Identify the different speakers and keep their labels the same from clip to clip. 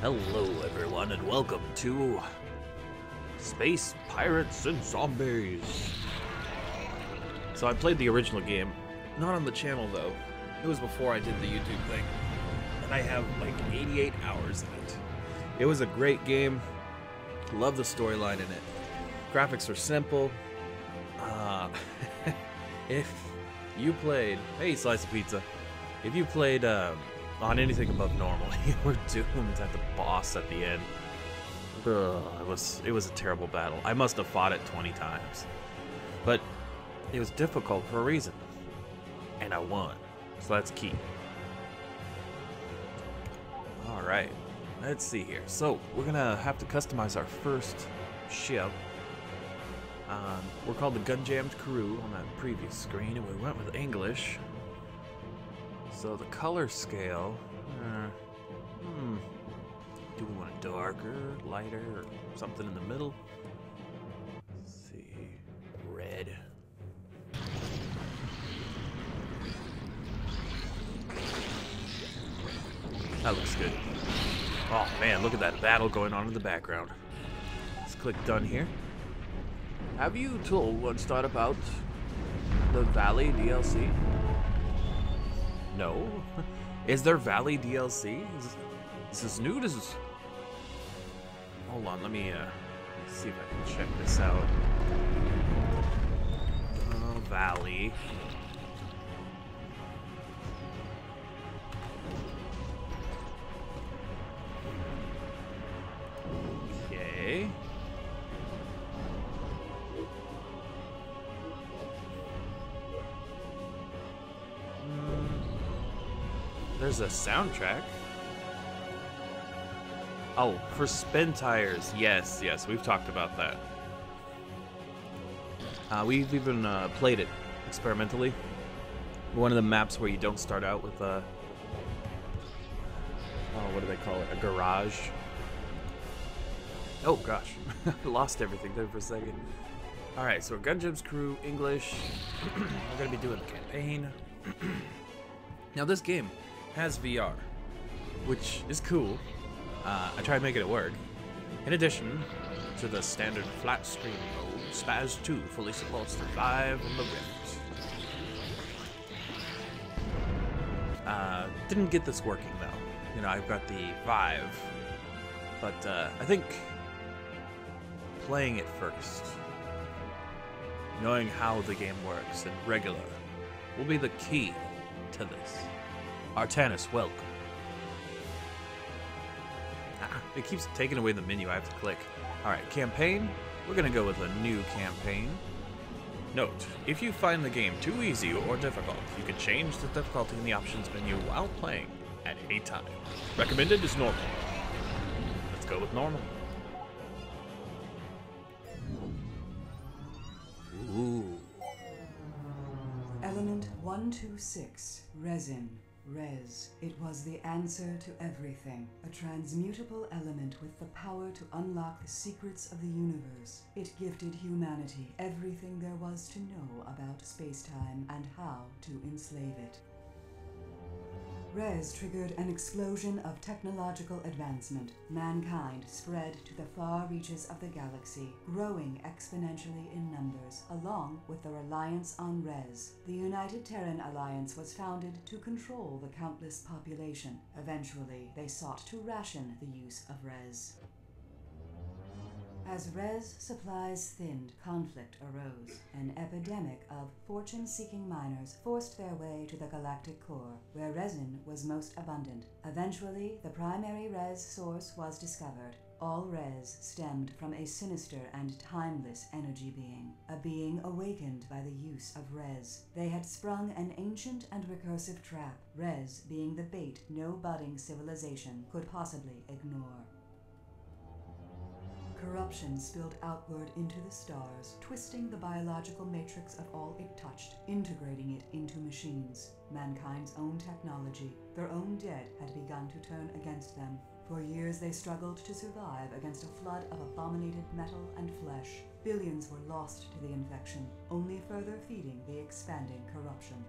Speaker 1: Hello everyone and welcome to Space Pirates and Zombies. So I played the original game, not on the channel though. It was before I did the YouTube thing. And I have like 88 hours in it. It was a great game. Love the storyline in it. Graphics are simple. If you played, hey slice of pizza. If you played on anything above normal, you were doomed at the boss at the end. It was a terrible battle. I must have fought it 20 times. But it was difficult for a reason. And I won. So that's key. Alright. Let's see here. So, we're gonna have to customize our first ship. We're called the Gunjamed crew on that previous screen, and we went with English. So the color scale, do we want it darker, lighter, or something in the middle? Let's see, red. That looks good. Oh man, look at that battle going on in the background. Let's click done here. Have you told what's thought about the Valley DLC? No? Is there Valley DLC? Is this new? This is... Hold on, let me see if I can check this out. Valley. Okay. There's a soundtrack. Oh, for spin tires. Yes, we've talked about that. We've even played it experimentally. One of the maps where you don't start out with a... Oh, what do they call it? A garage. Oh, gosh. I lost everything there for a second. Alright, so Gunjamed's crew, English. We're going to be doing the campaign. Now, this game has VR, which is cool. I tried making it work. In addition to the standard flat screen mode, Spaz 2 fully supports the Vive and the Rift. Didn't get this working though. You know, I've got the Vive, but I think playing it first, knowing how the game works in regular, will be the key to this. Artanis, welcome. It keeps taking away the menu I have to click. Alright, campaign. We're gonna go with a new campaign. Note, if you find the game too easy or difficult, you can change the difficulty in the options menu while playing at any time. Recommended is normal. Let's go with normal. Ooh.
Speaker 2: Element 126, resin. Res. It was the answer to everything. A transmutable element with the power to unlock the secrets of the universe. It gifted humanity everything there was to know about space-time and how to enslave it. Res triggered an explosion of technological advancement. Mankind spread to the far reaches of the galaxy, growing exponentially in numbers, along with the reliance on Res. The United Terran Alliance was founded to control the countless population. Eventually, they sought to ration the use of Res. As Res supplies thinned, conflict arose. An epidemic of fortune-seeking miners forced their way to the galactic core, where resin was most abundant. Eventually, the primary Res source was discovered. All Res stemmed from a sinister and timeless energy being, a being awakened by the use of Res. They had sprung an ancient and recursive trap, Res being the bait no budding civilization could possibly ignore. Corruption spilled outward into the stars, twisting the biological matrix of all it touched, integrating it into machines. Mankind's own technology, their own dead, had begun to turn against them. For years they struggled to survive against a flood of abominated metal and flesh. Billions were lost to the infection, only further feeding the expanding corruption.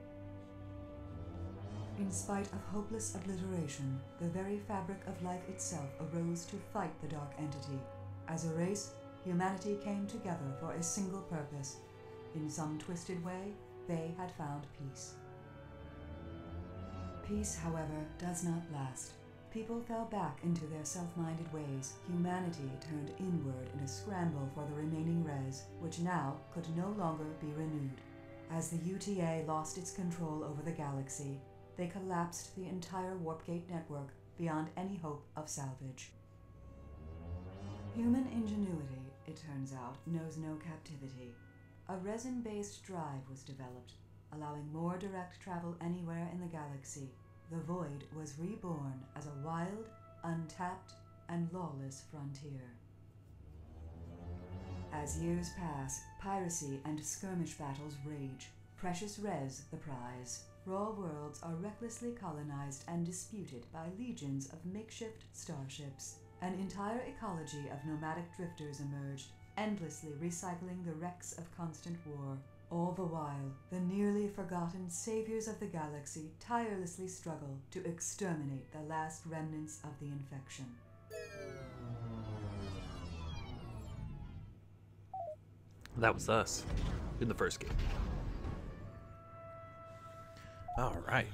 Speaker 2: In spite of hopeless obliteration, the very fabric of life itself arose to fight the dark entity. As a race, humanity came together for a single purpose. In some twisted way, they had found peace. Peace, however, does not last. People fell back into their self-minded ways. Humanity turned inward in a scramble for the remaining res, which now could no longer be renewed. As the UTA lost its control over the galaxy, they collapsed the entire Warpgate network beyond any hope of salvage. Human ingenuity, it turns out, knows no captivity. A resin-based drive was developed, allowing more direct travel anywhere in the galaxy. The Void was reborn as a wild, untapped, and lawless frontier. As years pass, piracy and skirmish battles rage. Precious res the prize. Raw worlds are recklessly colonized and disputed by legions of makeshift starships. An entire ecology of nomadic drifters emerged, endlessly recycling the wrecks of constant war. All the while, the nearly forgotten saviors of the galaxy tirelessly struggle to exterminate the last remnants of the infection.
Speaker 1: That was us in the first game. All right.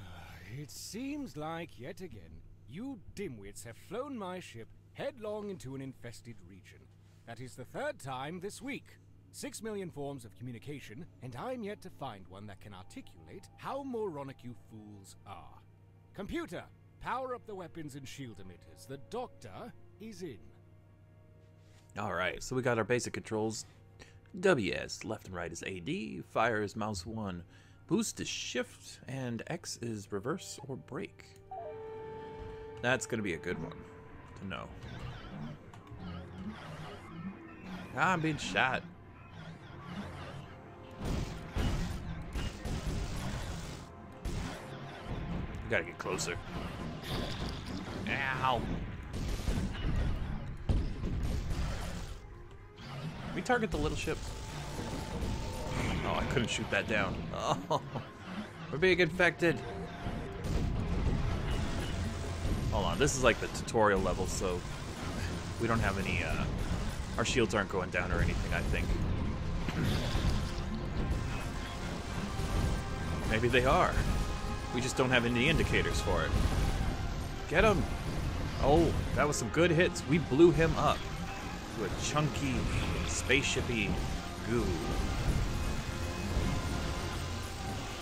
Speaker 3: It seems like, yet again, you dimwits have flown my ship headlong into an infested region. That is the third time this week. 6 million forms of communication, and I'm yet to find one that can articulate how moronic you fools are. Computer, power up the weapons and shield emitters. The doctor is in.
Speaker 1: All right, so we got our basic controls. WS, left and right is AD, fire is mouse 1, boost is shift, and X is reverse or brake. That's going to be a good one to know. Ah, I'm being shot. We gotta get closer. Ow! We target the little ship. Oh, I couldn't shoot that down. Oh, we're being infected. Hold on, this is like the tutorial level, so we don't have any, our shields aren't going down or anything, I think. Maybe they are. We just don't have any indicators for it. Get him! Oh, that was some good hits. We blew him up to a chunky, spaceshipy goo.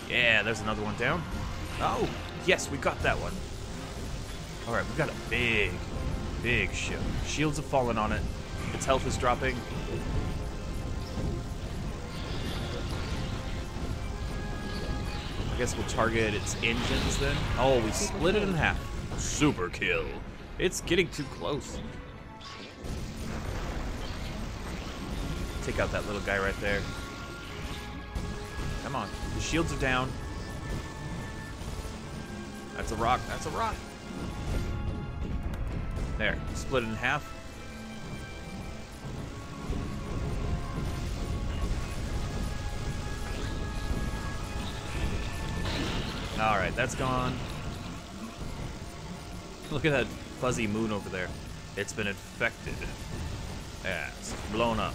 Speaker 1: Yeah, there's another one down. Oh, yes, we got that one. All right, we got a big, big ship. Shields have fallen on it. Its health is dropping. I guess we'll target its engines then. Oh, we split it in half. Super kill. It's getting too close. Take out that little guy right there. Come on. The shields are down. That's a rock. That's a rock. There. Split it in half. Alright, that's gone. Look at that fuzzy moon over there. It's been infected. Yeah, it's blown up.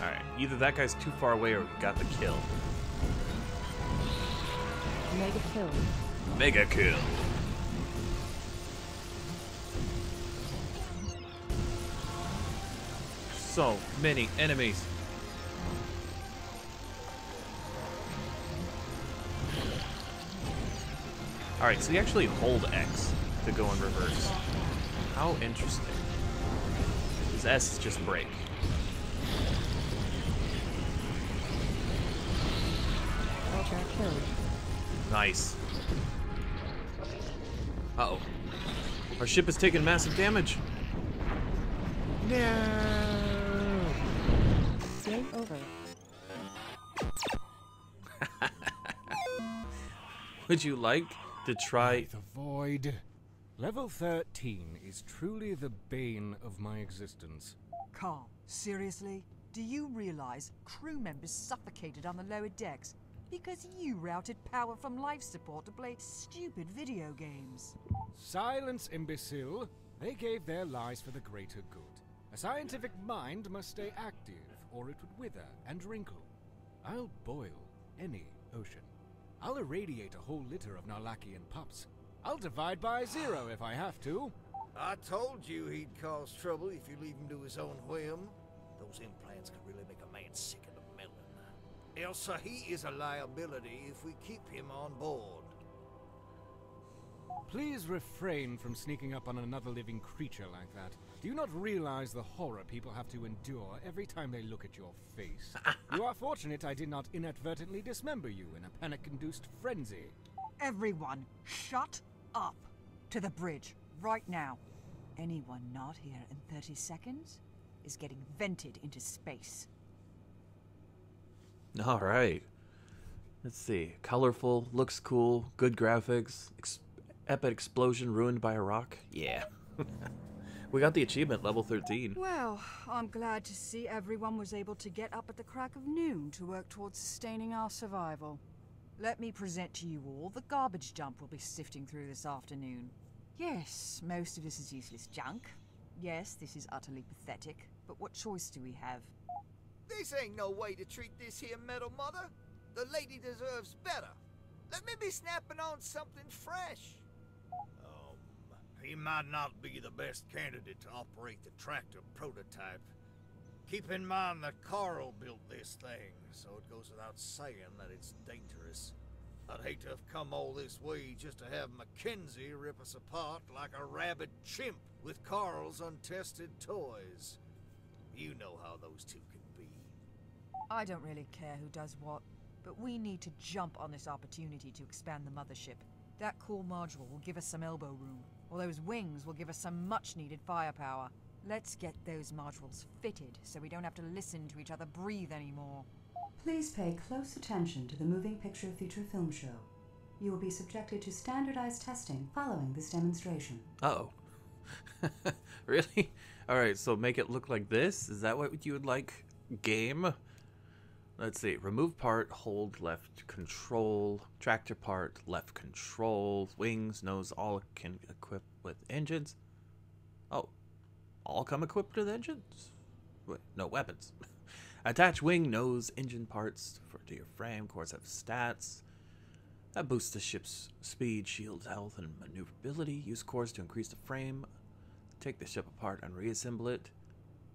Speaker 1: Alright, either that guy's too far away or we got the kill.
Speaker 4: Mega kill.
Speaker 1: Mega kill. So many enemies. Alright, so you actually hold X to go in reverse. How interesting. Because S is just brake.
Speaker 4: Ultra kill.
Speaker 1: Nice. Uh-oh. Our ship has taken massive damage. No.
Speaker 4: Game over.
Speaker 1: Would you like to try...
Speaker 3: The Void. Level 13 is truly the bane of my existence.
Speaker 5: Calm. Seriously? Do you realize crew members suffocated on the lower decks because you routed power from life support to play stupid video games?
Speaker 3: Silence, imbecile. They gave their lives for the greater good. A scientific mind must stay active, or it would wither and wrinkle. I'll boil any ocean. I'll irradiate a whole litter of Narlakian pups. I'll divide by 0 if I have to.
Speaker 6: I told you he'd cause trouble if you leave him to his own whim. Those implants could really make a man sick of the melon. Elsa, he is a liability if we keep him on board.
Speaker 3: Please refrain from sneaking up on another living creature like that. Do you not realize the horror people have to endure every time they look at your face? You are fortunate I did not inadvertently dismember you in a panic-induced frenzy.
Speaker 5: Everyone, shut up. To the bridge, right now. Anyone not here in 30 seconds is getting vented into space.
Speaker 1: All right. Let's see. Colorful, looks cool, good graphics, epic explosion ruined by a rock. Yeah. We got the achievement, level 13.
Speaker 5: Well, I'm glad to see everyone was able to get up at the crack of noon to work towards sustaining our survival. Let me present to you all the garbage dump we'll be sifting through this afternoon. Yes, most of this is useless junk. Yes, this is utterly pathetic, but what choice do we have?
Speaker 6: This ain't no way to treat this here metal mother. The lady deserves better. Let me be snapping on something fresh. He might not be the best candidate to operate the tractor prototype. Keep in mind that Carl built this thing, so it goes without saying that it's dangerous. I'd hate to have come all this way just to have Mackenzie rip us apart like a rabid chimp with Carl's untested toys. You know how those two can be.
Speaker 5: I don't really care who does what, but we need to jump on this opportunity to expand the mothership. That core module will give us some elbow room, or those wings will give us some much-needed firepower. Let's get those modules fitted so we don't have to listen to each other breathe anymore.
Speaker 2: Please pay close attention to the Moving Picture Feature Film Show. You will be subjected to standardized testing following this demonstration.
Speaker 1: Uh-oh. Really? Alright, so make it look like this? Is that what you would like? Game? Let's see. Remove part, hold left control. Tractor part, left control. Wings, nose, all can equip with engines. Oh. All come equipped with engines? Wait, no, weapons. Attach wing, nose, engine parts to your frame. Cores have stats. That boosts the ship's speed, shields, health, and maneuverability. Use cores to increase the frame. Take the ship apart and reassemble it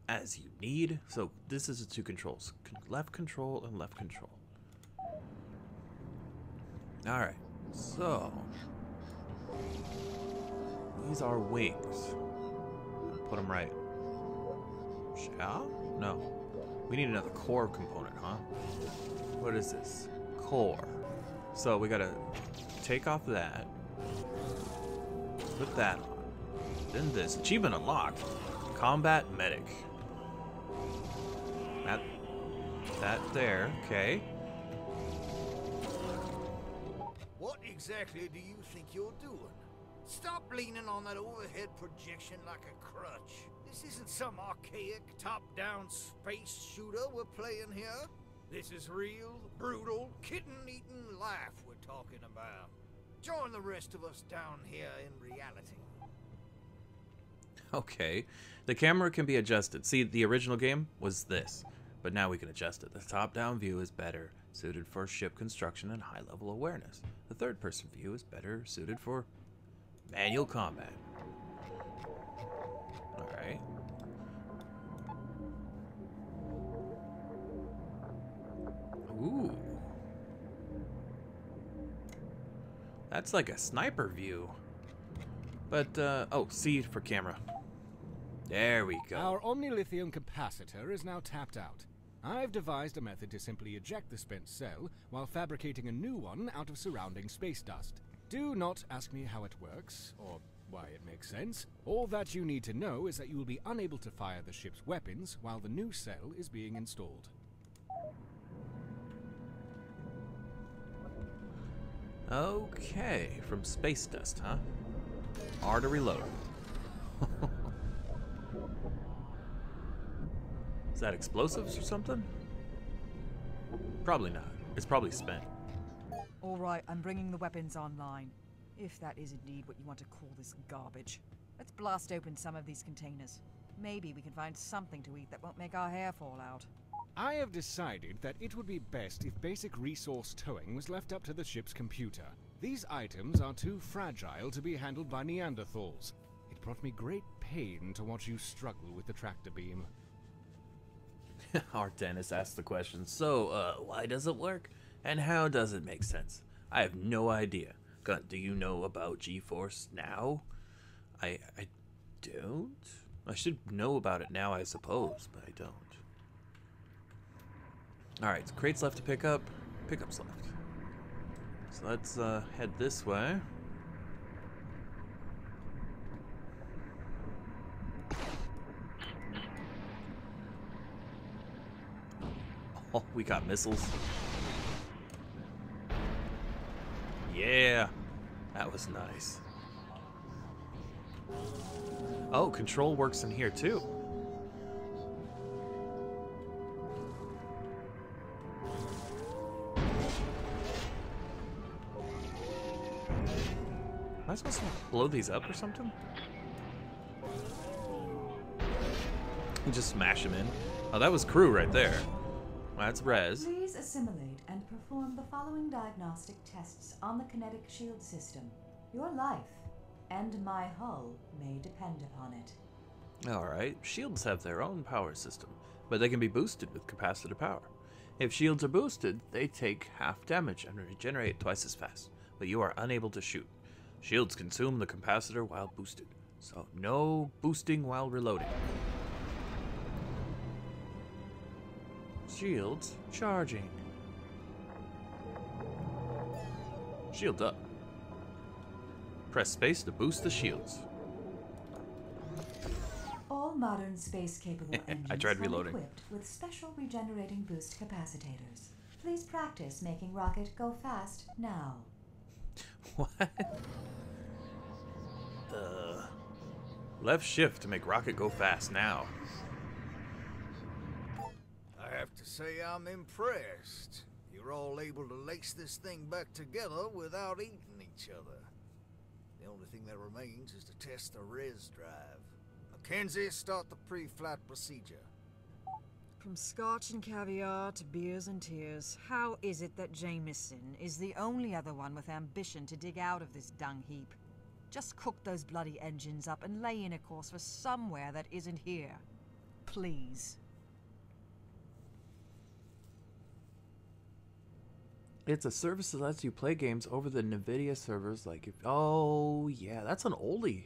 Speaker 1: as you need. So this is the two controls. Left control and left control. Alright, so these are wings. Put them right. Shall? No. We need another core component, huh? What is this? Core. So we gotta take off that. Put that on. Then this. Achievement unlocked. Combat medic. That there. Okay.
Speaker 6: What exactly do you think you're doing? Stop leaning on that overhead projection like a crutch. This isn't some archaic, top-down space shooter we're playing here. This is real, brutal, kitten-eating life we're talking about. Join the rest of us down here in reality.
Speaker 1: Okay. The camera can be adjusted. See, the original game was this, but now we can adjust it. The top-down view is better suited for ship construction and high-level awareness. The third-person view is better suited for manual combat. Alright. Ooh. That's like a sniper view. But, oh, C for camera. There we go.
Speaker 3: Our omnilithium capacitor is now tapped out. I've devised a method to simply eject the spent cell while fabricating a new one out of surrounding space dust. Do not ask me how it works, or why it makes sense. All that you need to know is that you will be unable to fire the ship's weapons while the new cell is being installed.
Speaker 1: Okay, from space dust, huh? R to reload. Is that explosives or something? Probably not. It's probably spent.
Speaker 5: All right, I'm bringing the weapons online. If that is indeed what you want to call this garbage. Let's blast open some of these containers. Maybe we can find something to eat that won't make our hair fall out.
Speaker 3: I have decided that it would be best if basic resource towing was left up to the ship's computer. These items are too fragile to be handled by Neanderthals. It brought me great pain to watch you struggle with the tractor beam.
Speaker 1: Our dentist asked the question, so, why does it work? And how does it make sense? I have no idea. Gun, do you know about G-Force now? I don't? I should know about it now, I suppose, but I don't. Alright, so crates left to pick up. Pickups left. So let's head this way. Oh, we got missiles. Yeah, that was nice. Oh, control works in here too. Am I supposed to blow these up or something? Just smash them in. Oh, that was crew right there. That's res.
Speaker 2: Please assimilate and perform the following diagnostic tests on the kinetic shield system. Your life and my hull may depend upon it.
Speaker 1: Alright, shields have their own power system, but they can be boosted with capacitor power. If shields are boosted, they take half damage and regenerate twice as fast, but you are unable to shoot. Shields consume the capacitor while boosted, so no boosting while reloading. Shields charging. Shield up. Press space to boost the shields.
Speaker 2: All modern space-capable engines
Speaker 1: I tried
Speaker 2: come
Speaker 1: reloading.
Speaker 2: equipped with special regenerating boost capacitors. Please practice making rocket go fast now.
Speaker 1: What? Left shift to make rocket go fast now.
Speaker 6: I have to say I'm impressed. You're all able to lace this thing back together without eating each other. The only thing that remains is to test the res drive. Mackenzie, start the pre-flight procedure.
Speaker 5: From scotch and caviar to beers and tears, how is it that Jameson is the only other one with ambition to dig out of this dung heap? Just cook those bloody engines up and lay in a course for somewhere that isn't here. Please.
Speaker 1: It's a service that lets you play games over the NVIDIA servers. Like, if, oh yeah, that's an oldie.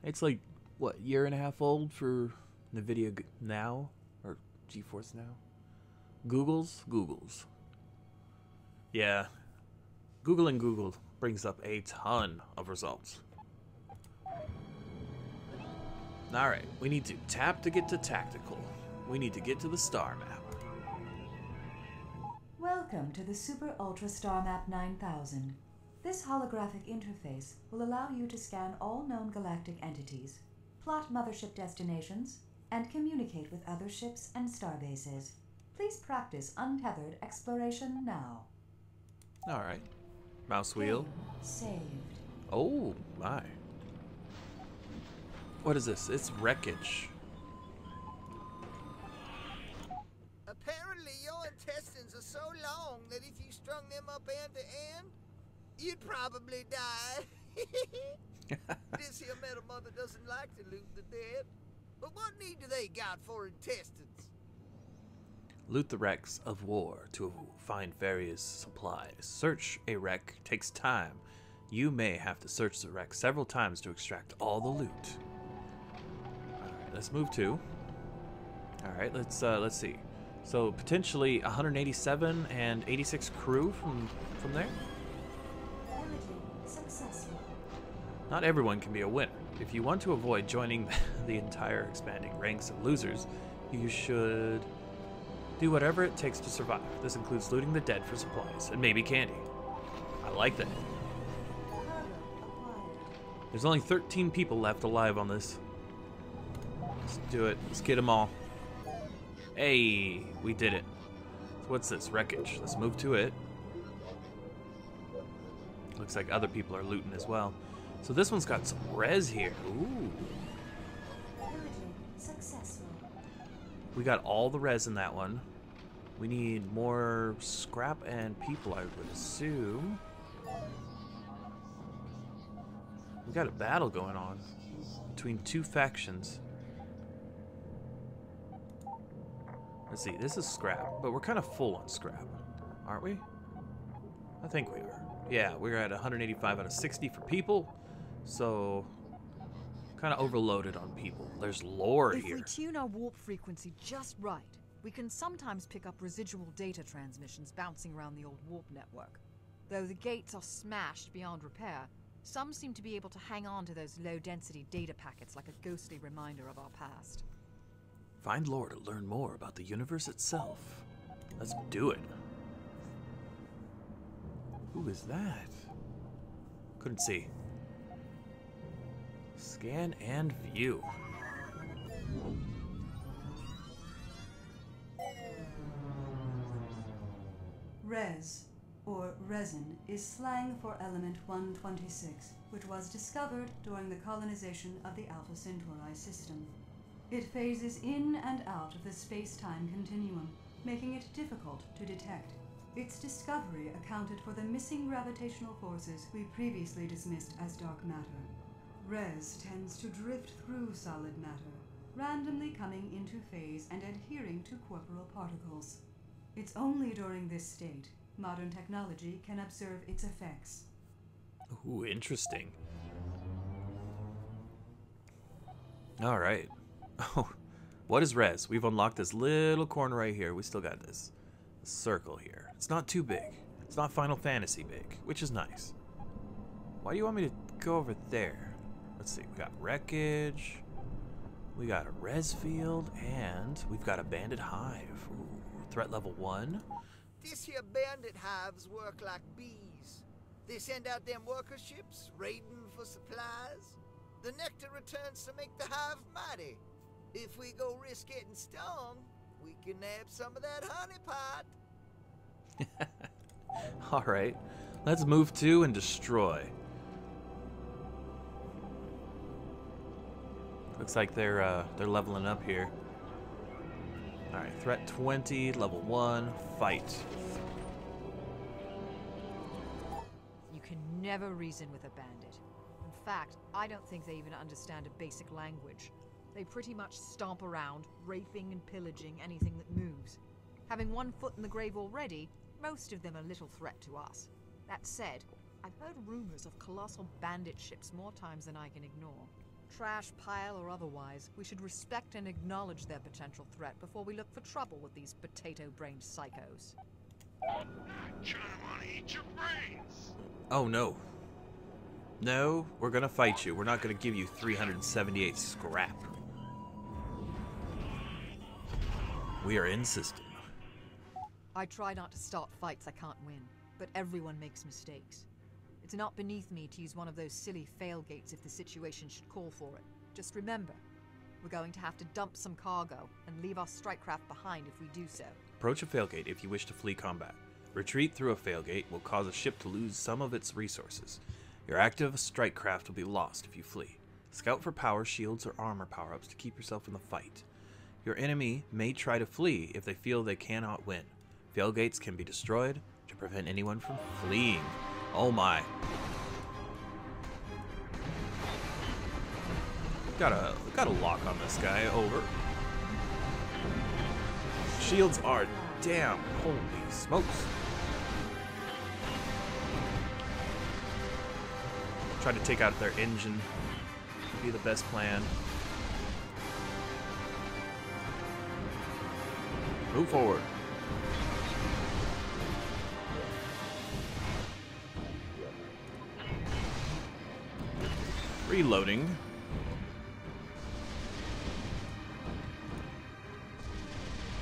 Speaker 1: It's like what, year and a half old for NVIDIA Now or GeForce Now. Google's. Yeah, Googling Google brings up a ton of results. All right, we need to tap to get to tactical. We need to get to the star map.
Speaker 2: Welcome to the Super Ultra Star Map 9000. This holographic interface will allow you to scan all known galactic entities, plot mothership destinations, and communicate with other ships and starbases. Please practice untethered exploration now.
Speaker 1: All right, mouse wheel.
Speaker 2: Game saved.
Speaker 1: Oh my. What is this? It's wreckage.
Speaker 6: Apparently your intestines are so long that if you strung them up end to end, you'd probably die. This here metal mother doesn't like to loot the dead. But what need do they got for intestines?
Speaker 1: Loot the wrecks of war to find various supplies. Search a wreck takes time. You may have to search the wreck several times to extract all the loot. Alright, let's move to. Alright, let's see. So potentially 187 and 86 crew from there?
Speaker 2: Pillaging successful.
Speaker 1: Not everyone can be a winner. If you want to avoid joining the entire expanding ranks of losers, you should do whatever it takes to survive. This includes looting the dead for supplies and maybe candy. I like that.
Speaker 2: Cargo acquired.
Speaker 1: There's only 13 people left alive on this. Let's do it. Let's get them all. Hey, we did it. So what's this? Wreckage. Let's move to it. Looks like other people are looting as well. So this one's got some res here. Ooh.
Speaker 2: Pillaging successful.
Speaker 1: We got all the res in that one. We need more scrap and people, I would assume. We got a battle going on between two factions. Let's see, this is scrap, but we're kind of full on scrap, aren't we? I think we are. Yeah, we're at 185 out of 60 for people, so kind of overloaded on people. There's lore
Speaker 5: If
Speaker 1: here.
Speaker 5: we tune our warp frequency just right, we can sometimes pick up residual data transmissions bouncing around the old warp network. Though the gates are smashed beyond repair, some seem to be able to hang on to those low-density data packets like a ghostly reminder of our past.
Speaker 1: Find lore to learn more about the universe itself. Let's do it. Who is that? Couldn't see. Scan and view.
Speaker 2: Res, or resin, is slang for element 126, which was discovered during the colonization of the Alpha Centauri system. It phases in and out of the space-time continuum, making it difficult to detect. Its discovery accounted for the missing gravitational forces we previously dismissed as dark matter. Res tends to drift through solid matter, randomly coming into phase and adhering to corporeal particles. It's only during this state modern technology can observe its effects.
Speaker 1: Ooh, interesting. All right. Oh, what is res? We've unlocked this little corner right here. We still got this circle here. It's not too big. It's not Final Fantasy big, which is nice. Why do you want me to go over there? Let's see. We got wreckage. We got a res field, and we've got a bandit hive. Ooh, threat level 1.
Speaker 6: This here bandit hives work like bees. They send out them worker ships, raiding for supplies. The nectar returns to make the hive mighty. If we go risk getting stung, we can nab some of that honey pot.
Speaker 1: All right. Let's move to and destroy. Looks like they're leveling up here. All right, threat 20, level 1, fight.
Speaker 5: You can never reason with a bandit. In fact, I don't think they even understand a basic language. They pretty much stomp around, raping and pillaging anything that moves. Having one foot in the grave already, most of them are little threat to us. That said, I've heard rumors of colossal bandit ships more times than I can ignore. Trash pile or otherwise, we should respect and acknowledge their potential threat before we look for trouble with these potato-brained psychos.
Speaker 7: China wanna eat your brains.
Speaker 1: Oh no. No, we're gonna fight you. We're not gonna give you 378 scrap. We are in system.
Speaker 5: I try not to start fights I can't win, but everyone makes mistakes. It's not beneath me to use one of those silly failgates if the situation should call for it. Just remember, we're going to have to dump some cargo and leave our strike craft behind if we do so.
Speaker 1: Approach a failgate if you wish to flee combat. Retreat through a failgate will cause a ship to lose some of its resources. Your active strike craft will be lost if you flee. Scout for power shields or armor power-ups to keep yourself in the fight. Your enemy may try to flee if they feel they cannot win. Failgates can be destroyed to prevent anyone from fleeing. Oh my. Got a lock on this guy. Over. Shields are down. Holy smokes. Try to take out their engine. Would be the best plan. Move forward. Reloading.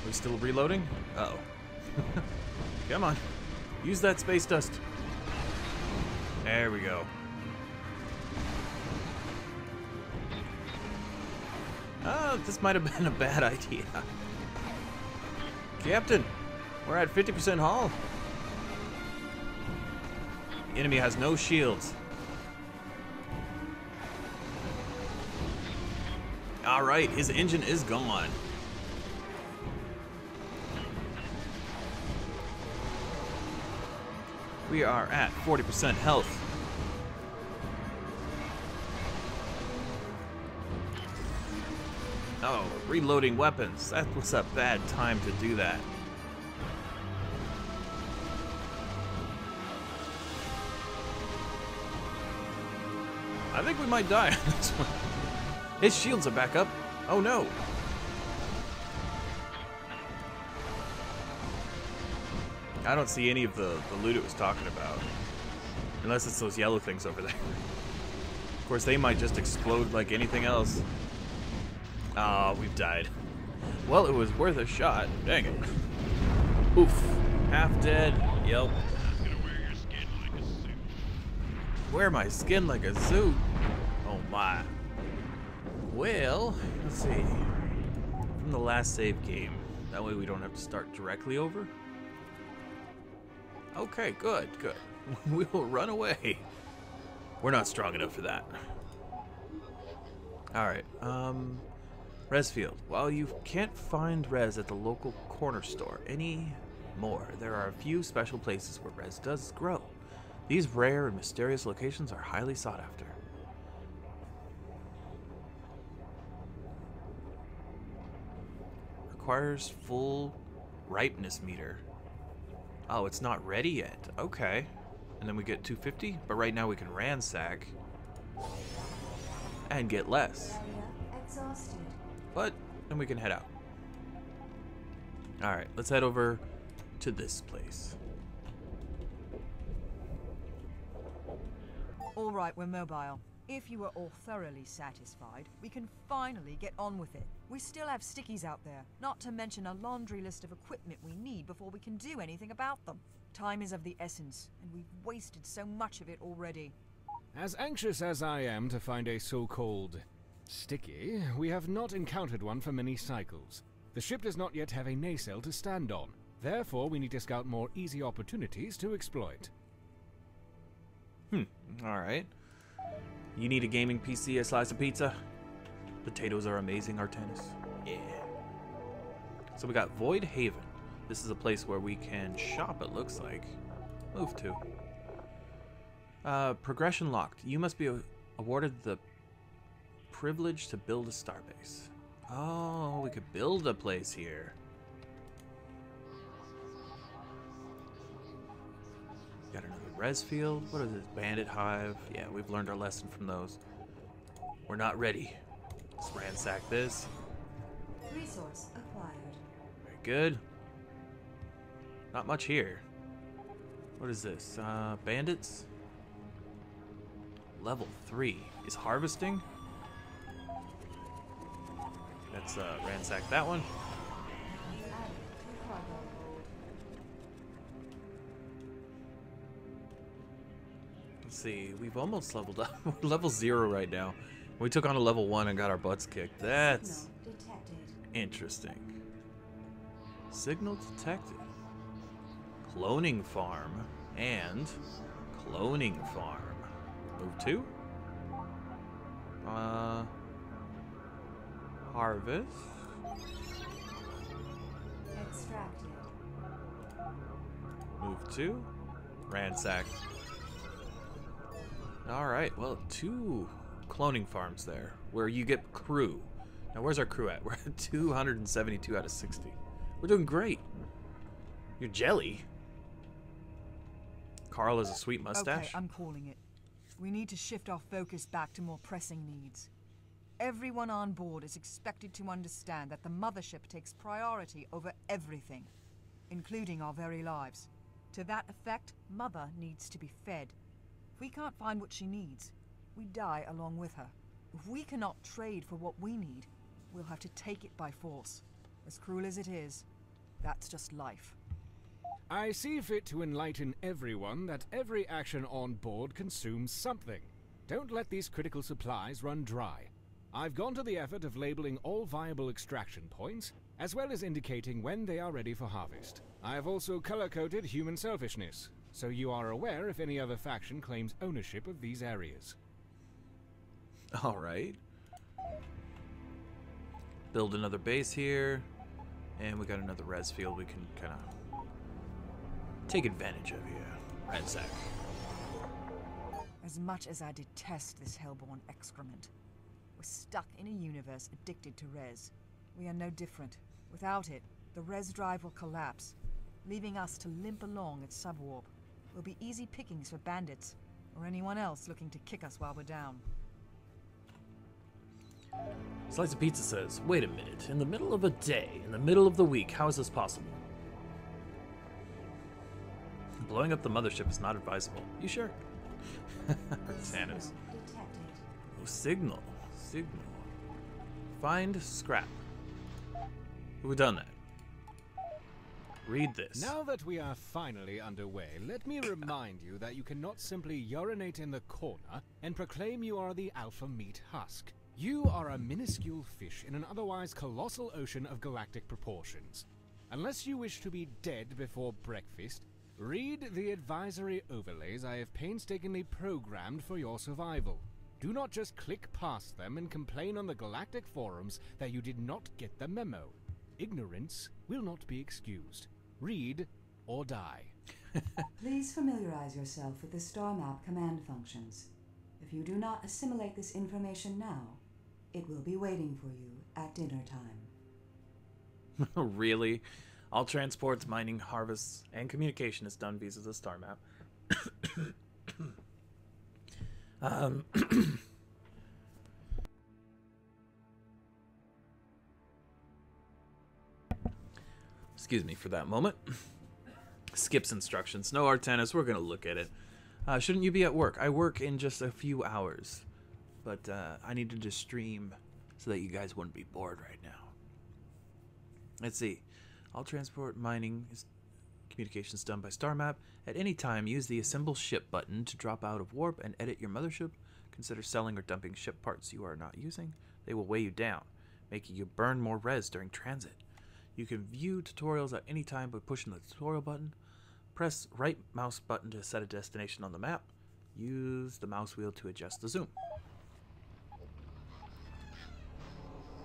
Speaker 1: Are we still reloading? Uh-oh. Come on. Use that space dust. There we go. This might have been a bad idea. Captain, we're at 50% hull. The enemy has no shields. Alright, his engine is gone. We are at 40% health. Oh, reloading weapons. That was a bad time to do that. I think we might die on this one. His shields are back up. Oh no. I don't see any of the loot it was talking about. Unless it's those yellow things over there. Of course, they might just explode like anything else. Ah, we've died. Well, it was worth a shot. Dang it. Oof. Half dead. Yep.
Speaker 7: I'm gonna wear your skin like a suit.
Speaker 1: Wear my skin like a suit? Oh my. Well, let's see. From the last save game. That way we don't have to start directly over. Okay, good, good. We will run away. We're not strong enough for that. Alright, res field. While you can't find res at the local corner store anymore, there are a few special places where res does grow. These rare and mysterious locations are highly sought after. Requires full ripeness meter. Oh, it's not ready yet. Okay. And then we get 250, but right now we can ransack and get less.
Speaker 2: Area exhausted.
Speaker 1: But then we can head out. Alright, let's head over to this place.
Speaker 5: All right, we're mobile. If you are all thoroughly satisfied, we can finally get on with it. We still have stickies out there, not to mention a laundry list of equipment we need before we can do anything about them. Time is of the essence, and we've wasted so much of it already.
Speaker 3: As anxious as I am to find a so-called sticky, we have not encountered one for many cycles. The ship does not yet have a nacelle to stand on. Therefore, we need to scout more easy opportunities to exploit.
Speaker 1: Alright. You need a gaming PC, a slice of pizza? Potatoes are amazing, Artanis. Yeah. So we got Void Haven. This is a place where we can shop, it looks like. Move to. Progression locked. You must be awarded the privilege to build a starbase. Oh, we could build a place here. Got another res field. What is this? Bandit hive. Yeah, we've learned our lesson from those. We're not ready. Let's ransack this.
Speaker 2: Resource acquired.
Speaker 1: Very good. Not much here. What is this? Bandits? Level 3. Is harvesting? Let's ransack that one.
Speaker 2: Added to cargo hold.
Speaker 1: Let's see. We've almost leveled up. We're level 0 right now. We took on a level 1 and got our butts kicked. That's
Speaker 2: Signal detected.
Speaker 1: interesting. Signal detected. Cloning farm and cloning farm. Move to. Harvest.
Speaker 2: Extracted.
Speaker 1: Move to. Ransack. Alright, well, 2 cloning farms there where you get crew. Now, where's our crew at? We're at 272 out of 60. We're doing great. You're jelly. Carl has a sweet mustache.
Speaker 5: Okay, I'm calling it. We need to shift our focus back to more pressing needs. Everyone on board is expected to understand that the mothership takes priority over everything, including our very lives. To that effect, Mother needs to be fed. If we can't find what she needs, we die along with her. If we cannot trade for what we need, we'll have to take it by force. As cruel as it is, that's just life.
Speaker 3: I see fit to enlighten everyone that every action on board consumes something. Don't let these critical supplies run dry. I've gone to the effort of labeling all viable extraction points, as well as indicating when they are ready for harvest. I have also color-coded human selfishness, so you are aware if any other faction claims ownership of these areas.
Speaker 1: Alright. Build another base here. And we got another res field we can kind of take advantage of here. Ransack.
Speaker 5: As much as I detest this hellborn excrement, we're stuck in a universe addicted to res. We are no different. Without it, the res drive will collapse, leaving us to limp along at subwarp. We'll be easy pickings for bandits, or anyone else looking to kick us while we're down.
Speaker 1: Slice of Pizza says, wait a minute, in the middle of a day, in the middle of the week, how is this possible? Blowing up the mothership is not advisable. You sure? Thanos.
Speaker 2: Detected.
Speaker 1: Oh, signal. Signal. Find scrap. We've done that. Read this.
Speaker 3: Now that we are finally underway, let me remind you that you cannot simply urinate in the corner and proclaim you are the alpha meat husk. You are a minuscule fish in an otherwise colossal ocean of galactic proportions. Unless you wish to be dead before breakfast, read the advisory overlays I have painstakingly programmed for your survival. Do not just click past them and complain on the galactic forums that you did not get the memo. Ignorance will not be excused. Read or die.
Speaker 2: Please familiarize yourself with the star map command functions. If you do not assimilate this information now, it will be waiting for you at dinner time.
Speaker 1: Really? All transports, mining, harvests, and communication is done via the star map. Excuse me for that moment. Skips instructions. No Artanis, we're going to look at it. Shouldn't you be at work? I work in just a few hours. But I needed to stream so that you guys wouldn't be bored right now. Let's see. All transport, mining, communications done by star map. At any time, use the assemble ship button to drop out of warp and edit your mothership. Consider selling or dumping ship parts you are not using. They will weigh you down, making you burn more res during transit. You can view tutorials at any time by pushing the tutorial button. Press right mouse button to set a destination on the map. Use the mouse wheel to adjust the zoom.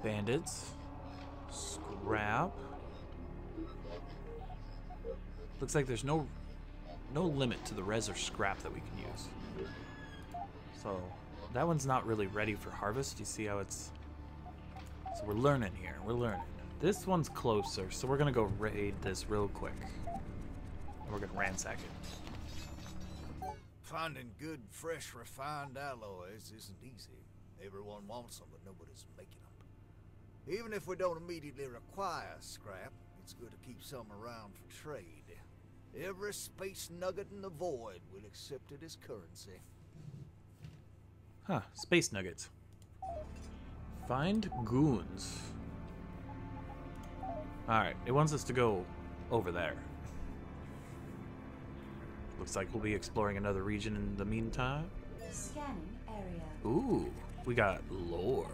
Speaker 1: Bandits. Scrap. Looks like there's no limit to the res or scrap that we can use. So that one's not really ready for harvest. You see how it's... So we're learning here. We're learning. This one's closer, so we're gonna go raid this real quick. And we're gonna ransack it.
Speaker 6: Finding good, fresh, refined alloys isn't easy. Everyone wants them, but nobody's making them. Even if we don't immediately require scrap, it's good to keep some around for trade. Every space nugget in the void will accept it as currency.
Speaker 1: Huh, space nuggets. Find goons. Alright, it wants us to go over there. Looks like we'll be exploring another region in the meantime.
Speaker 2: Scanning area.
Speaker 1: Ooh, we got lore.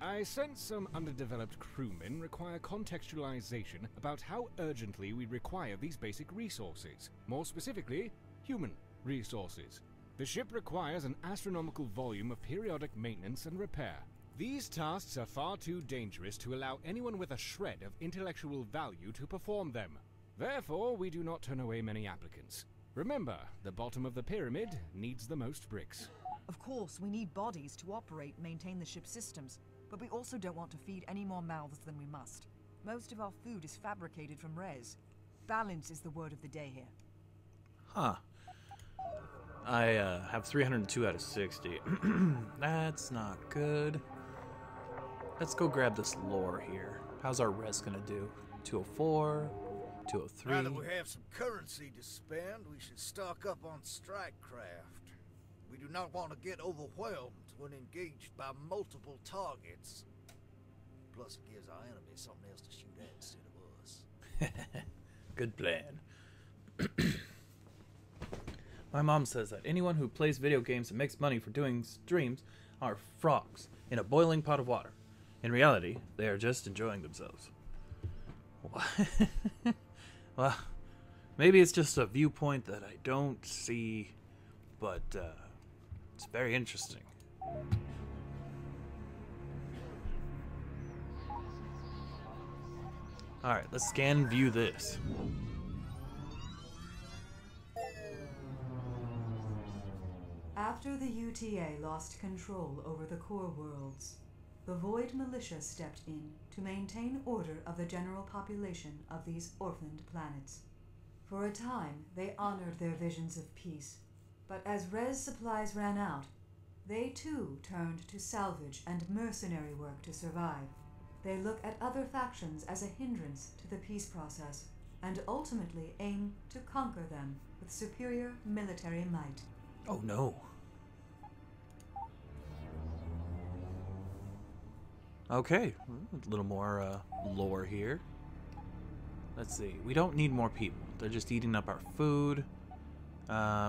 Speaker 3: I sense some underdeveloped crewmen require contextualization about how urgently we require these basic resources. More specifically, human resources. The ship requires an astronomical volume of periodic maintenance and repair. These tasks are far too dangerous to allow anyone with a shred of intellectual value to perform them. Therefore, we do not turn away many applicants. Remember, the bottom of the pyramid needs the most bricks.
Speaker 5: Of course, we need bodies to operate and maintain the ship's systems, but we also don't want to feed any more mouths than we must. Most of our food is fabricated from res. Balance is the word of the day here.
Speaker 1: Huh. I have 302 out of 60. That's not good. Let's go grab this lore here. How's our res gonna do? 204, 203.
Speaker 6: Now that we have some currency to spend, we should stock up on strike craft. We do not want to get overwhelmed when engaged by multiple targets. Plus, it gives our enemies something else to shoot at instead of us.
Speaker 1: Good plan. My mom says that anyone who plays video games and makes money for doing streams are frogs in a boiling pot of water. In reality, they are just enjoying themselves. Well, maybe it's just a viewpoint that I don't see, but it's very interesting. Alright, let's scan and view this.
Speaker 2: After the UTA lost control over the core worlds, the Void Militia stepped in to maintain order of the general population of these orphaned planets. For a time, they honored their visions of peace, but as res supplies ran out, they too turned to salvage and mercenary work to survive. They look at other factions as a hindrance to the peace process, and ultimately aim to conquer them with superior military might.
Speaker 1: Oh no. Okay, a little more lore here. Let's see. We don't need more people. They're just eating up our food.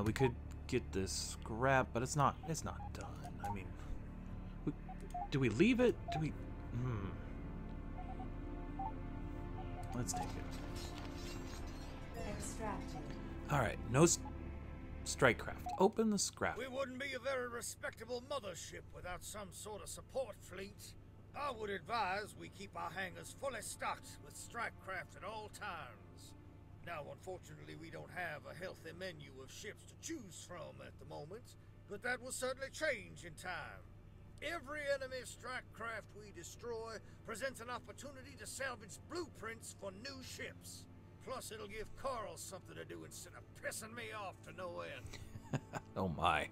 Speaker 1: We could get this scrap, but it's not done. I mean, do we leave it? Do we? Let's take it.
Speaker 2: Extracted.
Speaker 1: All right, no strike craft. Open the scrap.
Speaker 6: We wouldn't be a very respectable mothership without some sort of support fleet. I would advise we keep our hangars fully stocked with strike craft at all times. Now, unfortunately, we don't have a healthy menu of ships to choose from at the moment, but that will certainly change in time. Every enemy strike craft we destroy presents an opportunity to salvage blueprints for new ships. Plus, it'll give Carl something to do instead of pissing me off to no end.
Speaker 1: Oh my.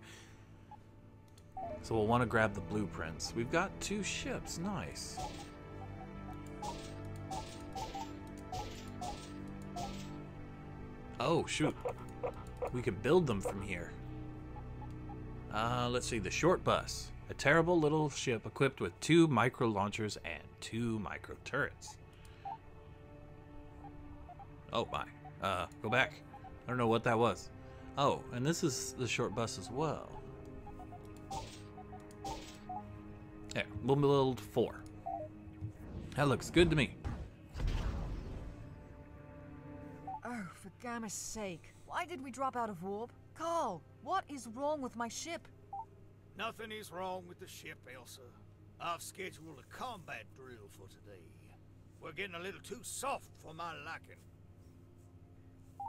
Speaker 1: So we'll want to grab the blueprints. We've got 2 ships. Nice. Oh, shoot. We can build them from here. Let's see. The short bus. A terrible little ship equipped with 2 micro launchers and 2 micro turrets. Oh my. Go back. I don't know what that was. Oh, and this is the short bus as well. There, we'll build 4. That looks good to me.
Speaker 5: Oh, for Gamma's sake. Why did we drop out of warp? Carl, what is wrong with my ship?
Speaker 6: Nothing is wrong with the ship, Elsa. I've scheduled a combat drill for today. We're getting a little too soft for my liking.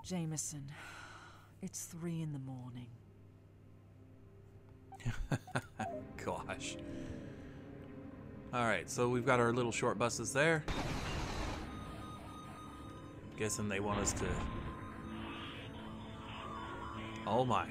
Speaker 5: Jameson, it's 3 in the morning.
Speaker 1: Gosh. Alright, so we've got our little short buses there. Guessing they want us to... Oh my.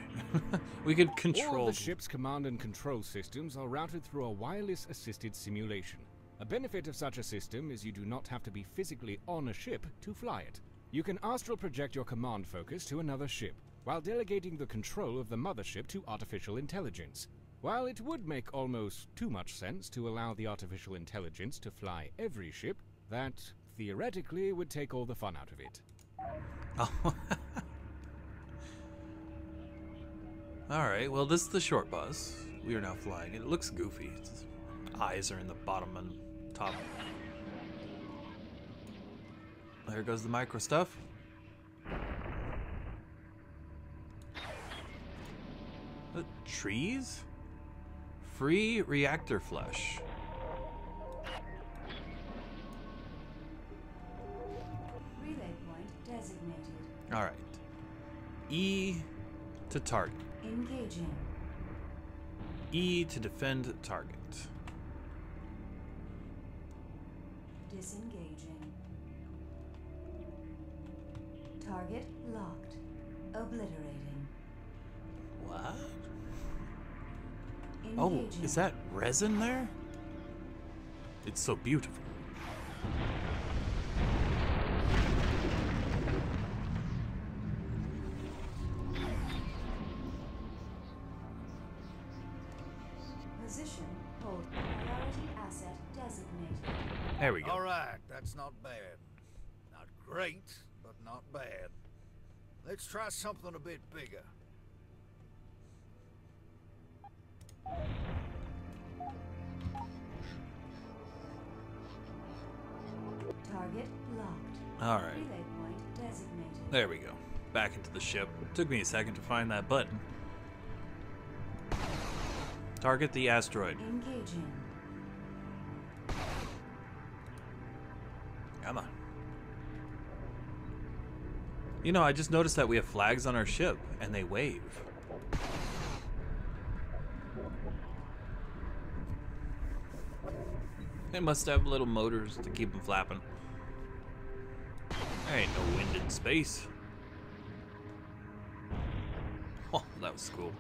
Speaker 1: We could control...
Speaker 3: All the ship's command and control systems are routed through a wireless-assisted simulation. A benefit of such a system is you do not have to be physically on a ship to fly it. You can astral project your command focus to another ship, while delegating the control of the mothership to artificial intelligence. While it would make almost too much sense to allow the artificial intelligence to fly every ship, that theoretically would take all the fun out of it.
Speaker 1: Oh. Alright, well this is the short bus. We are now flying it. It looks goofy. Its eyes are in the bottom and top. There goes the micro stuff. The trees? Free reactor flesh.
Speaker 2: Relay point designated.
Speaker 1: Alright. E to target.
Speaker 2: Engaging.
Speaker 1: E to defend target.
Speaker 2: Disengaging. Target locked. Obliterating.
Speaker 1: What?
Speaker 2: Engaging.
Speaker 1: Oh, is that resin there? It's so beautiful.
Speaker 2: Position hold. Priority asset designated.
Speaker 1: There we go.
Speaker 6: All right, that's not bad. Not great, but not bad. Let's try something a bit bigger.
Speaker 2: Target locked.
Speaker 1: All right.
Speaker 2: Relay point designated.
Speaker 1: There we go. Back into the ship. Took me a second to find that button. Target the asteroid.
Speaker 2: Engaging.
Speaker 1: Come on. You know, I just noticed that we have flags on our ship, and they wave. They must have little motors to keep them flapping. There ain't no wind in space. Oh, that was cool.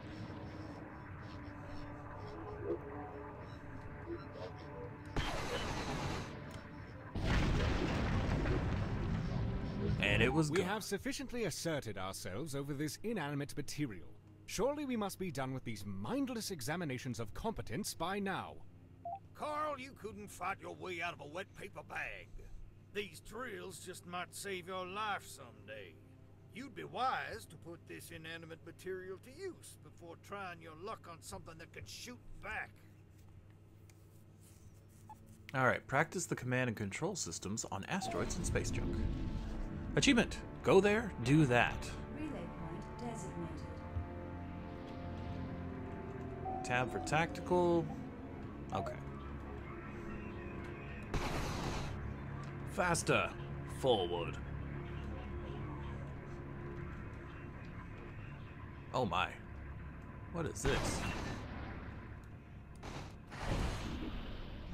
Speaker 1: And it was
Speaker 3: We
Speaker 1: gone.
Speaker 3: have sufficiently asserted ourselves over this inanimate material. Surely we must be done with these mindless examinations of competence by now.
Speaker 6: Carl, you couldn't fight your way out of a wet paper bag. These drills just might save your life someday. You'd be wise to put this inanimate material to use before trying your luck on something that can shoot back.
Speaker 1: Alright, practice the command and control systems on asteroids and space junk. Achievement. Go there, do that.
Speaker 2: Relay point designated.
Speaker 1: Tab for tactical. Okay. Faster. Forward. Oh my. What is this?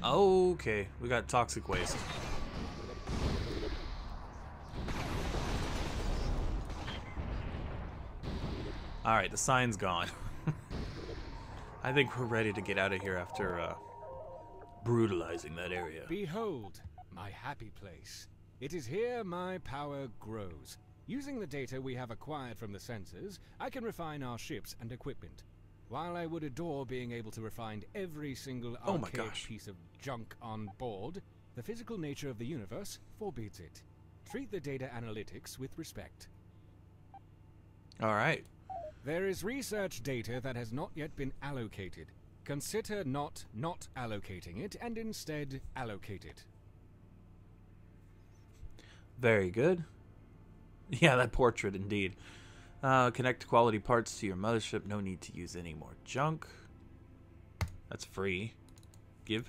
Speaker 1: Okay, we got toxic waste. Alright, the sign's gone. I think we're ready to get out of here after brutalizing that area.
Speaker 3: Behold, my happy place. It is here my power grows. Using the data we have acquired from the sensors, I can refine our ships and equipment. While I would adore being able to refine every single
Speaker 1: Oh my
Speaker 3: archaic
Speaker 1: gosh.
Speaker 3: piece of junk on board, the physical nature of the universe forbids it. Treat the data analytics with respect.
Speaker 1: Alright.
Speaker 3: There is research data that has not yet been allocated. Consider not allocating it, and instead allocate it.
Speaker 1: Very good. Yeah, that portrait indeed. Connect quality parts to your mothership. No need to use any more junk. That's free. Give.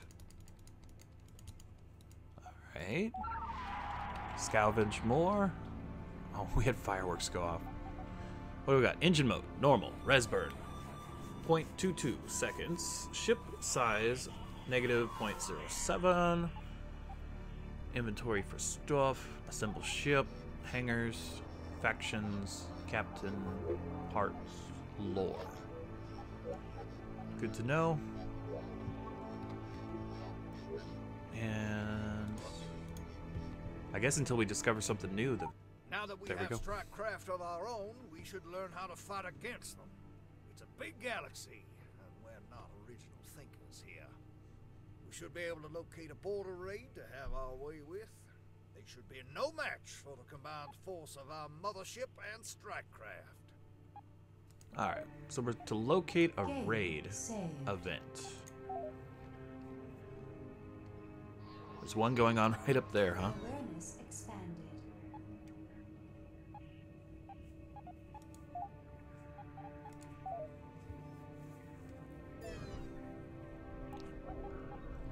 Speaker 1: Alright. Salvage more. Oh, we had fireworks go off. What do we got? Engine mode. Normal. Res burn. 0.22 seconds. Ship size. Negative 0.07. Inventory for stuff. Assemble ship. Hangars. Factions. Captain. Parts. Lore. Good to know. And I guess until we discover something new,
Speaker 6: Now that we
Speaker 1: There we
Speaker 6: have
Speaker 1: go.
Speaker 6: strike craft of our own, we should learn how to fight against them. It's a big galaxy, and we're not original thinkers here. We should be able to locate a border raid to have our way with. They should be no match for the combined force of our mothership and strike craft.
Speaker 1: Alright, so we're to locate a
Speaker 2: Game
Speaker 1: raid
Speaker 2: saved.
Speaker 1: event. There's one going on right up there, huh?
Speaker 2: Awareness expanded.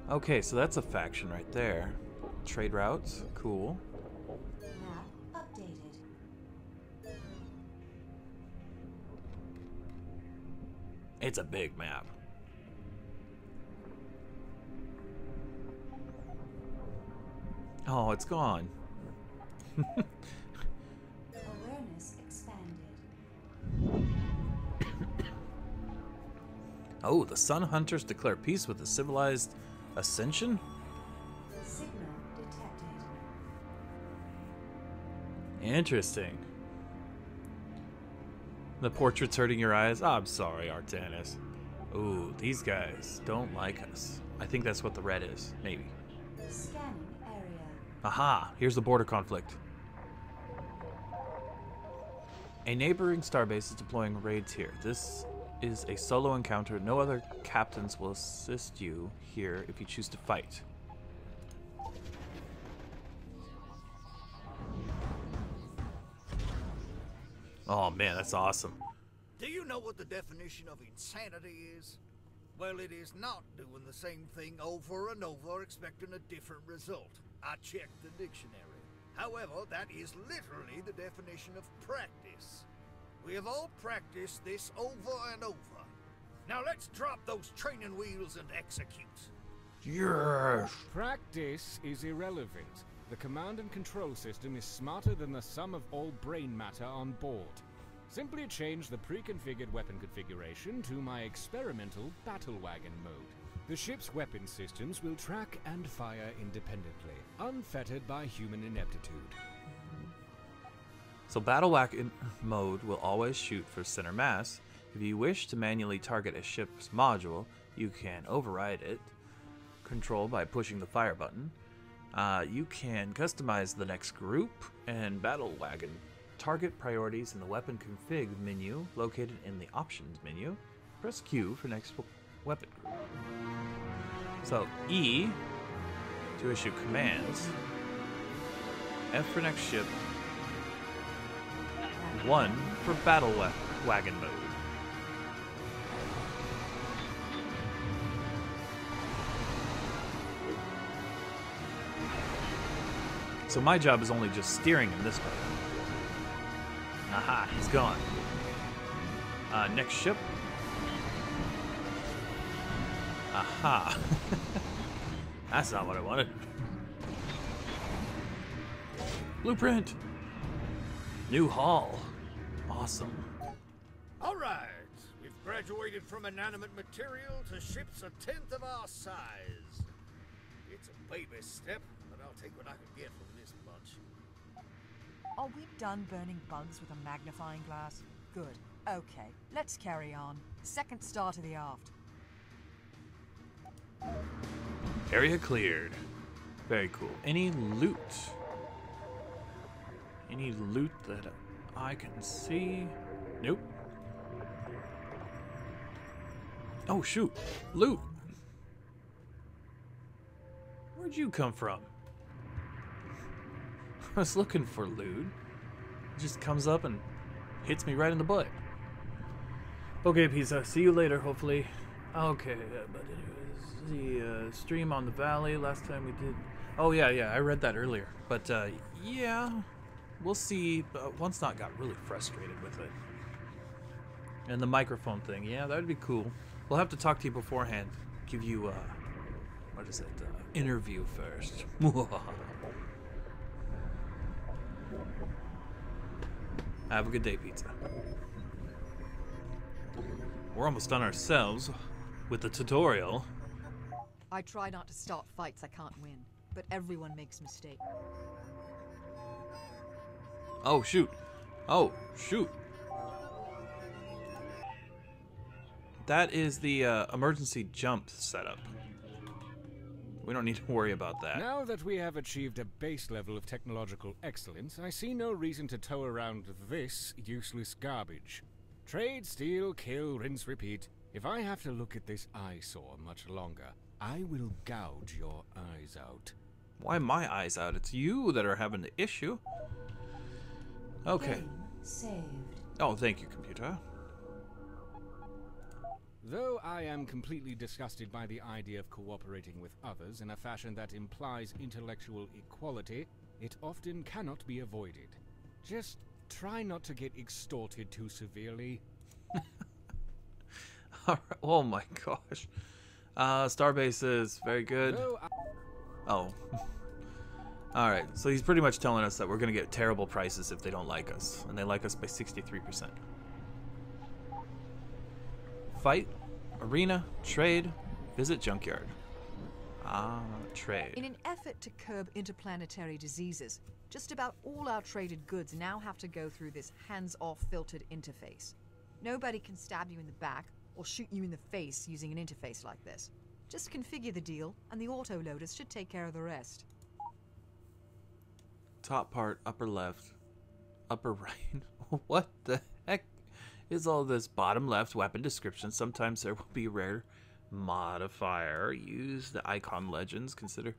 Speaker 1: Okay, so that's a faction right there. Trade routes, cool.
Speaker 2: Map updated.
Speaker 1: It's a big map. Oh, it's gone.
Speaker 2: Awareness expanded.
Speaker 1: Oh, the Sun Hunters declare peace with the civilized Ascension?
Speaker 2: Signal detected.
Speaker 1: Interesting. The portrait's hurting your eyes? Oh, I'm sorry, Artanis. Ooh, these guys don't like us. I think that's what the red is. Maybe.
Speaker 2: Scanning area.
Speaker 1: Aha! Here's the border conflict. A neighboring starbase is deploying raids here. This is a solo encounter. No other captains will assist you here if you choose to fight. Oh man, that's awesome.
Speaker 6: Do you know what the definition of insanity is? Well, it is not doing the same thing over and over expecting a different result. I checked the dictionary. However, that is literally the definition of practice. We have all practiced this over and over. Now let's drop those training wheels and execute.
Speaker 1: Yes.
Speaker 3: Practice is irrelevant. The command and control system is smarter than the sum of all brain matter on board. Simply change the pre-configured weapon configuration to my experimental battle wagon mode. The ship's weapon systems will track and fire independently, unfettered by human ineptitude.
Speaker 1: So battle wagon mode will always shoot for center mass. If you wish to manually target a ship's module, you can override it. Control by pushing the fire button. You can customize the next group and battle wagon. Target priorities in the weapon config menu located in the options menu. Press Q for next weapon group. So E to issue commands. F for next ship. 1 for battle wagon mode. So my job is only just steering him this way. Aha, he's gone. Next ship. Aha. That's not what I wanted. Blueprint. New hull. Awesome.
Speaker 6: All right, we've graduated from inanimate material to ships a tenth of our size. It's a baby step, but I'll take what I can get from this bunch.
Speaker 5: Are we done burning bugs with a magnifying glass? Good. Okay, let's carry on. Second star to the aft.
Speaker 1: Area cleared. Very cool. Any loot? Any loot that I can see? Nope. Oh shoot. Loot. Where'd you come from? I was looking for loot. It just comes up and hits me right in the butt. Okay, Pizza. See you later, hopefully. Okay, but it was the stream on the valley last time we did. Oh, yeah, I read that earlier. But, yeah, we'll see. Once Not got really frustrated with it. And the microphone thing, yeah, that would be cool. We'll have to talk to you beforehand. Give you, what is it? Interview first. Have a good day, Pizza. We're almost done ourselves with the tutorial.
Speaker 5: I try not to start fights I can't win, but everyone makes mistakes.
Speaker 1: Oh, shoot. Oh, shoot. That is the emergency jump setup. We don't need to worry about that.
Speaker 3: Now that we have achieved a base level of technological excellence, I see no reason to tow around this useless garbage. Trade, steal, kill, rinse, repeat. If I have to look at this eyesore much longer, I will gouge your eyes out.
Speaker 1: Why my eyes out? It's you that are having the issue. Okay.
Speaker 2: Game saved.
Speaker 1: Oh, thank you, computer.
Speaker 3: Though I am completely disgusted by the idea of cooperating with others in a fashion that implies intellectual equality, it often cannot be avoided. Just try not to get extorted too severely.
Speaker 1: Oh my gosh. Starbase is very good. Oh. Alright, so he's pretty much telling us that we're going to get terrible prices if they don't like us. And they like us by 63%. Fight, arena, trade, visit junkyard. Trade.
Speaker 5: In an effort to curb interplanetary diseases, just about all our traded goods now have to go through this hands-off filtered interface. Nobody can stab you in the back or shoot you in the face using an interface like this. Just configure the deal, and the autoloaders should take care of the rest.
Speaker 1: Top part, upper left, upper right. What the heck is all this bottom left weapon description. Sometimes there will be rare modifier. Use the icon legends. Consider.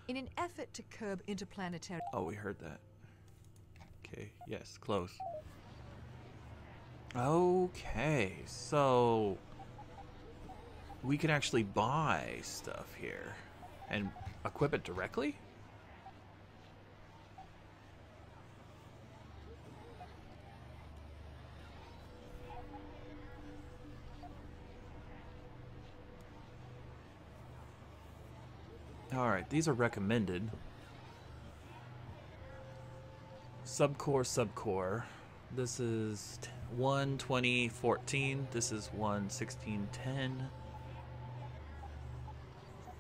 Speaker 5: In an effort to curb interplanetary...
Speaker 1: Oh, we heard that. Okay, yes, close. Okay, so we can actually buy stuff here and equip it directly? Alright, these are recommended. Subcore. This is 1:20:14. This is 1:16:10.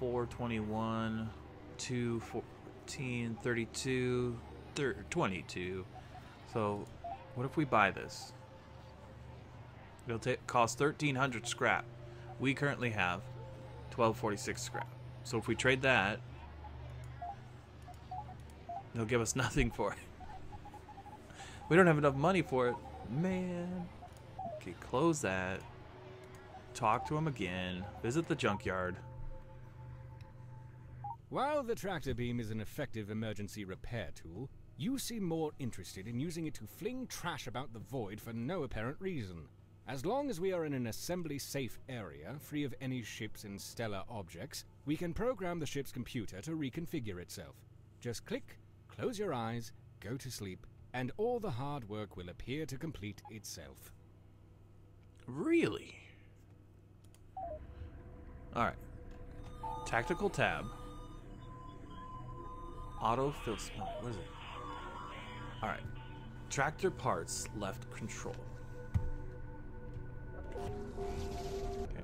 Speaker 1: 4:21. 2:14:32. 22. So, what if we buy this? It'll cost 1,300 scrap. We currently have 1246 scrap. So if we trade that, they'll give us nothing for it. We don't have enough money for it. Man. Okay, close that. Talk to him again. Visit the junkyard.
Speaker 3: While the tractor beam is an effective emergency repair tool, you seem more interested in using it to fling trash about the void for no apparent reason. As long as we are in an assembly-safe area, free of any ships and stellar objects, we can program the ship's computer to reconfigure itself. Just click, close your eyes, go to sleep, and all the hard work will appear to complete itself.
Speaker 1: Really? Alright. Tactical tab. Autofill spot. What is it? Alright. Tractor parts, left control. Okay.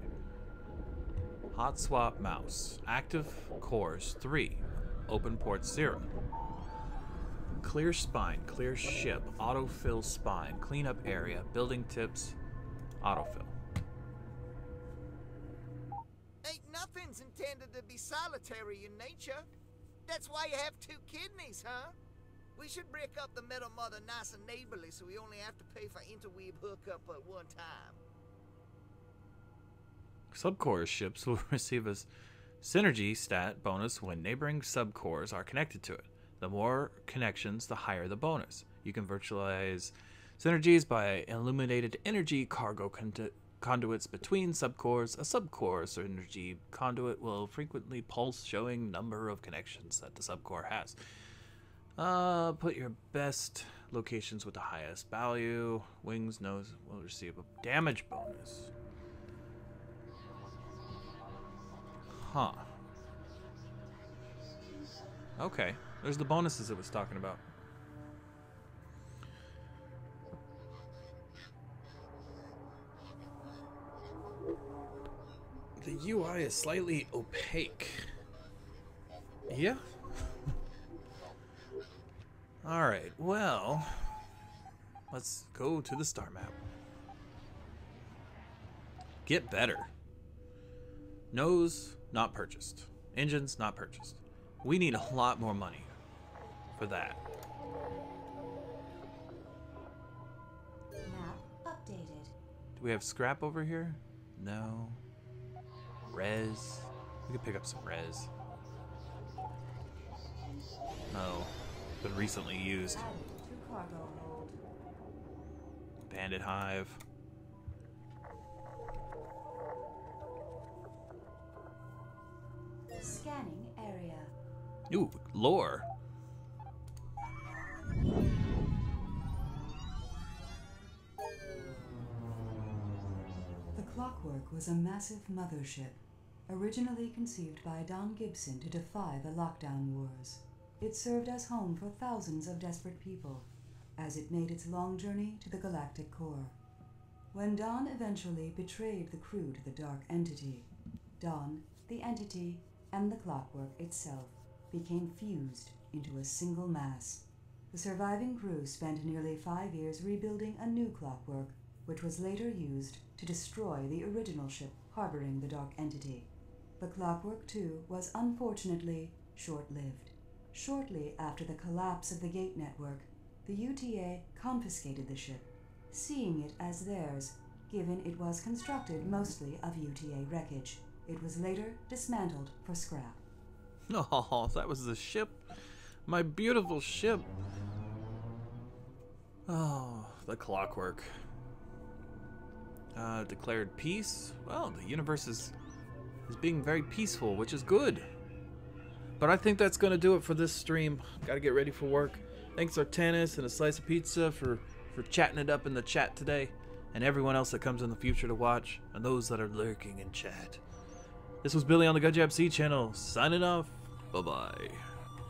Speaker 1: Hot swap mouse. Active cores 3. Open port 0. Clear spine. Clear ship. Autofill spine. Clean up area. Building tips. Autofill.
Speaker 6: Ain't nothing's intended to be solitary in nature. That's why you have 2 kidneys, huh? We should break up the Metal Mother nice and neighborly so we only have to pay for interweave hookup at one time.
Speaker 1: Subcore ships will receive a synergy stat bonus when neighboring subcores are connected to it. The more connections, the higher the bonus. You can virtualize synergies by illuminated energy cargo conduits between subcores. A subcore synergy conduit will frequently pulse, showing number of connections that the subcore has. Put your best locations with the highest value. Wings nose will receive a damage bonus. Huh. Okay. There's the bonuses it was talking about. The UI is slightly opaque. Yeah? Alright, well, let's go to the star map. Get better. Nose, not purchased. Engines, not purchased. We need a lot more money for that.
Speaker 2: Map updated.
Speaker 1: Do we have scrap over here? No. Res. We could pick up some res. No. Been recently used.
Speaker 2: Added to cargo hold.
Speaker 1: Bandit hive.
Speaker 2: Scanning area.
Speaker 1: Ooh, lore.
Speaker 2: The Clockwork was a massive mothership, originally conceived by Don Gibson to defy the lockdown wars. It served as home for thousands of desperate people, as it made its long journey to the galactic core. When Don eventually betrayed the crew to the Dark Entity, Don, the Entity, and the Clockwork itself became fused into a single mass. The surviving crew spent nearly 5 years rebuilding a new Clockwork, which was later used to destroy the original ship harboring the Dark Entity. The Clockwork, too, was unfortunately short-lived. Shortly after the collapse of the Gate Network, the UTA confiscated the ship, seeing it as theirs, given it was constructed mostly of UTA wreckage. It was later dismantled for scrap.
Speaker 1: Oh, that was the ship. My beautiful ship. Oh, the clockwork. Declared peace. Well, the universe is being very peaceful, which is good. But I think that's going to do it for this stream. Got to get ready for work. Thanks Artanis and a slice of pizza for chatting it up in the chat today. And everyone else that comes in the future to watch. And those that are lurking in chat. This was Billy on the Gunjamed channel. Signing off. Bye-bye.